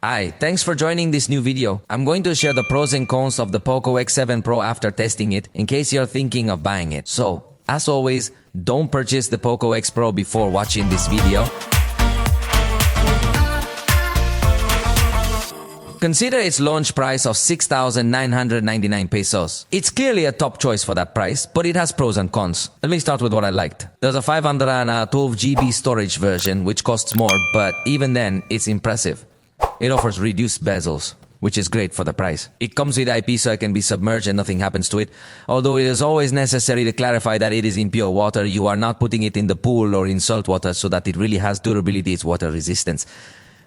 Hi, thanks for joining this new video. I'm going to share the pros and cons of the POCO X7 Pro after testing it in case you're thinking of buying it. So, as always, don't purchase the POCO X Pro before watching this video. Consider its launch price of 6,999 pesos. It's clearly a top choice for that price, but it has pros and cons. Let me start with what I liked. There's a 512 GB storage version, which costs more, but even then, it's impressive. It offers reduced bezels, which is great for the price. It comes with IP so it can be submerged and nothing happens to it. Although it is always necessary to clarify that it is in pure water, you are not putting it in the pool or in salt water so that it really has durability, it's water resistance.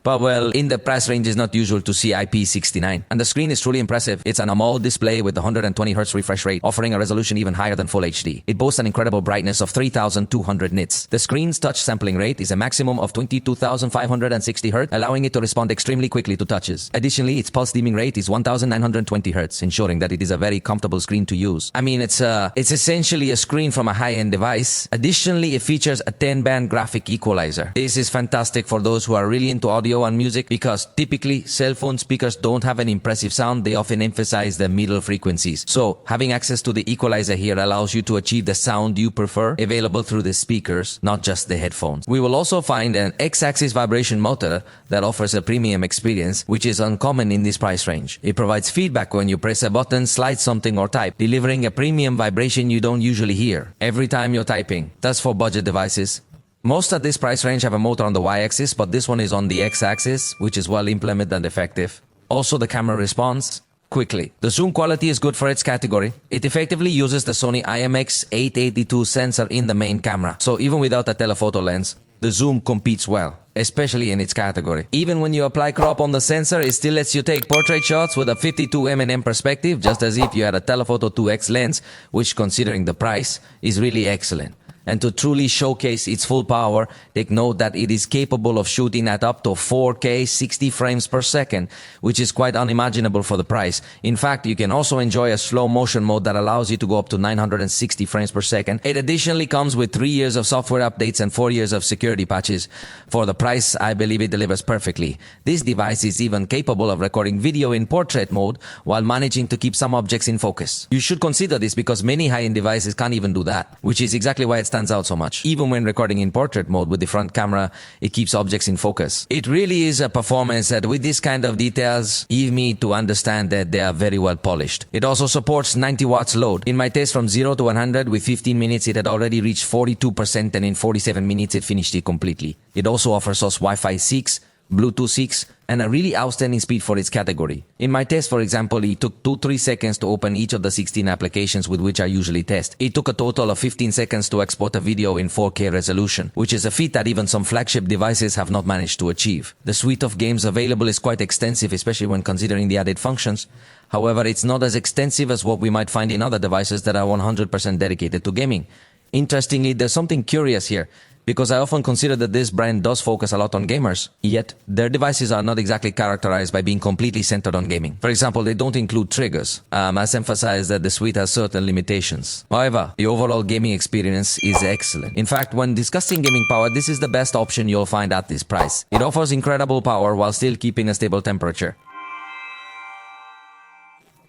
But well, in the price range, it's not usual to see IP69. And the screen is truly impressive. It's an AMOLED display with 120Hz refresh rate, offering a resolution even higher than Full HD. It boasts an incredible brightness of 3,200 nits. The screen's touch sampling rate is a maximum of 22,560 Hz, allowing it to respond extremely quickly to touches. Additionally, its pulse dimming rate is 1,920 Hz, ensuring that it is a very comfortable screen to use. I mean, it's essentially a screen from a high-end device. Additionally, it features a 10-band graphic equalizer. This is fantastic for those who are really into audio and music, because typically cell phone speakers don't have an impressive sound. They often emphasize the middle frequencies. So having access to the equalizer here allows you to achieve the sound you prefer, available through the speakers, not just the headphones. We will also find an X-axis vibration motor that offers a premium experience, which is uncommon in this price range. It provides feedback when you press a button, slide something or type, delivering a premium vibration you don't usually hear every time you're typing. That's for budget devices. Most at this price range have a motor on the Y-axis, but this one is on the X-axis, which is well implemented and effective. Also, the camera responds quickly. The zoom quality is good for its category. It effectively uses the Sony IMX882 sensor in the main camera. So even without a telephoto lens, the zoom competes well, especially in its category. Even when you apply crop on the sensor, it still lets you take portrait shots with a 52mm perspective, just as if you had a telephoto 2X lens, which, considering the price, is really excellent. And to truly showcase its full power, take note that it is capable of shooting at up to 4K 60 frames per second, which is quite unimaginable for the price. In fact, you can also enjoy a slow motion mode that allows you to go up to 960 frames per second. It additionally comes with 3 years of software updates and 4 years of security patches. For the price, I believe it delivers perfectly. This device is even capable of recording video in portrait mode while managing to keep some objects in focus. You should consider this because many high-end devices can't even do that, which is exactly why it stands out so much. Even when recording in portrait mode with the front camera, it keeps objects in focus. It really is a performance that, with this kind of details, give me to understand that they are very well polished. It also supports 90 watts load. In my test from 0 to 100 with 15 minutes, it had already reached 42%, and in 47 minutes it finished it completely. It also offers us Wi-Fi 6, Bluetooth 6, and a really outstanding speed for its category. In my test, for example, it took 2-3 seconds to open each of the 16 applications with which I usually test. It took a total of 15 seconds to export a video in 4K resolution, which is a feat that even some flagship devices have not managed to achieve. The suite of games available is quite extensive, especially when considering the added functions. However, it's not as extensive as what we might find in other devices that are 100% dedicated to gaming. Interestingly, there's something curious here, because I often consider that this brand does focus a lot on gamers, yet their devices are not exactly characterized by being completely centered on gaming. For example, they don't include triggers, as emphasized that the suite has certain limitations. However, the overall gaming experience is excellent. In fact, when discussing gaming power, this is the best option you'll find at this price. It offers incredible power while still keeping a stable temperature.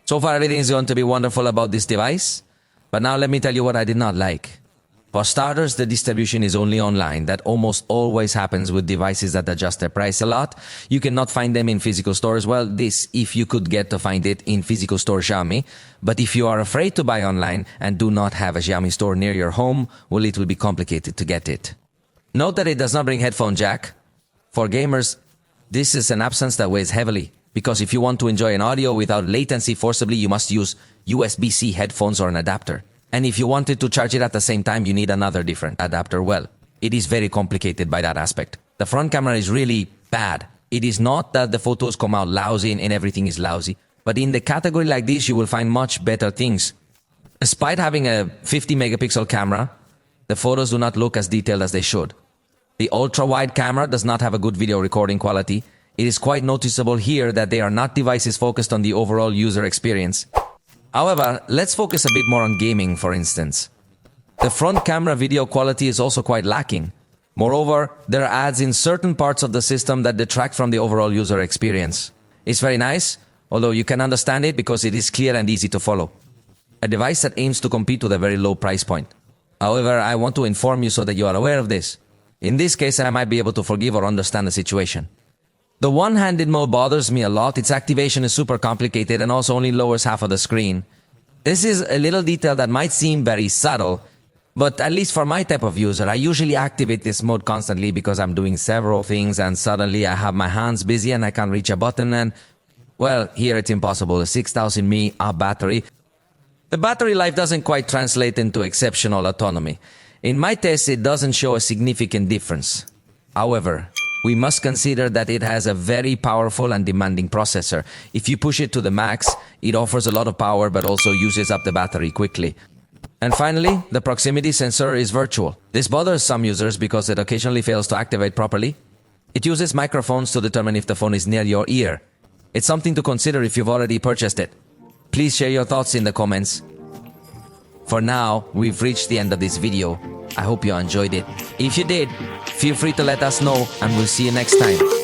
So far, everything is going to be wonderful about this device, but now let me tell you what I did not like. For starters, the distribution is only online. That almost always happens with devices that adjust their price a lot. You cannot find them in physical stores. Well, this, if you could get to find it in physical store Xiaomi. But if you are afraid to buy online and do not have a Xiaomi store near your home, well, it will be complicated to get it. Note that it does not bring headphone jack. For gamers, this is an absence that weighs heavily, because if you want to enjoy an audio without latency forcibly, you must use USB-C headphones or an adapter. And if you wanted to charge it at the same time, you need another different adapter. Well, it is very complicated by that aspect. The front camera is really bad. It is not that the photos come out lousy and everything is lousy, but in the category like this, you will find much better things. Despite having a 50 megapixel camera, the photos do not look as detailed as they should. The ultra-wide camera does not have a good video recording quality. It is quite noticeable here that they are not devices focused on the overall user experience. However, let's focus a bit more on gaming, for instance. The front camera video quality is also quite lacking. Moreover, there are ads in certain parts of the system that detract from the overall user experience. It's very nice, although you can understand it because it is clear and easy to follow. A device that aims to compete with a very low price point. However, I want to inform you so that you are aware of this. In this case, I might be able to forgive or understand the situation. The one-handed mode bothers me a lot. Its activation is super complicated and also only lowers half of the screen. This is a little detail that might seem very subtle, but at least for my type of user, I usually activate this mode constantly because I'm doing several things and suddenly I have my hands busy and I can't reach a button and, well, here it's impossible. A 6000 mAh battery. The battery life doesn't quite translate into exceptional autonomy. In my test, it doesn't show a significant difference. However, we must consider that it has a very powerful and demanding processor. If you push it to the max, it offers a lot of power but also uses up the battery quickly. And finally, the proximity sensor is virtual. This bothers some users because it occasionally fails to activate properly. It uses microphones to determine if the phone is near your ear. It's something to consider if you've already purchased it. Please share your thoughts in the comments. For now, we've reached the end of this video. I hope you enjoyed it. If you did, feel free to let us know and we'll see you next time.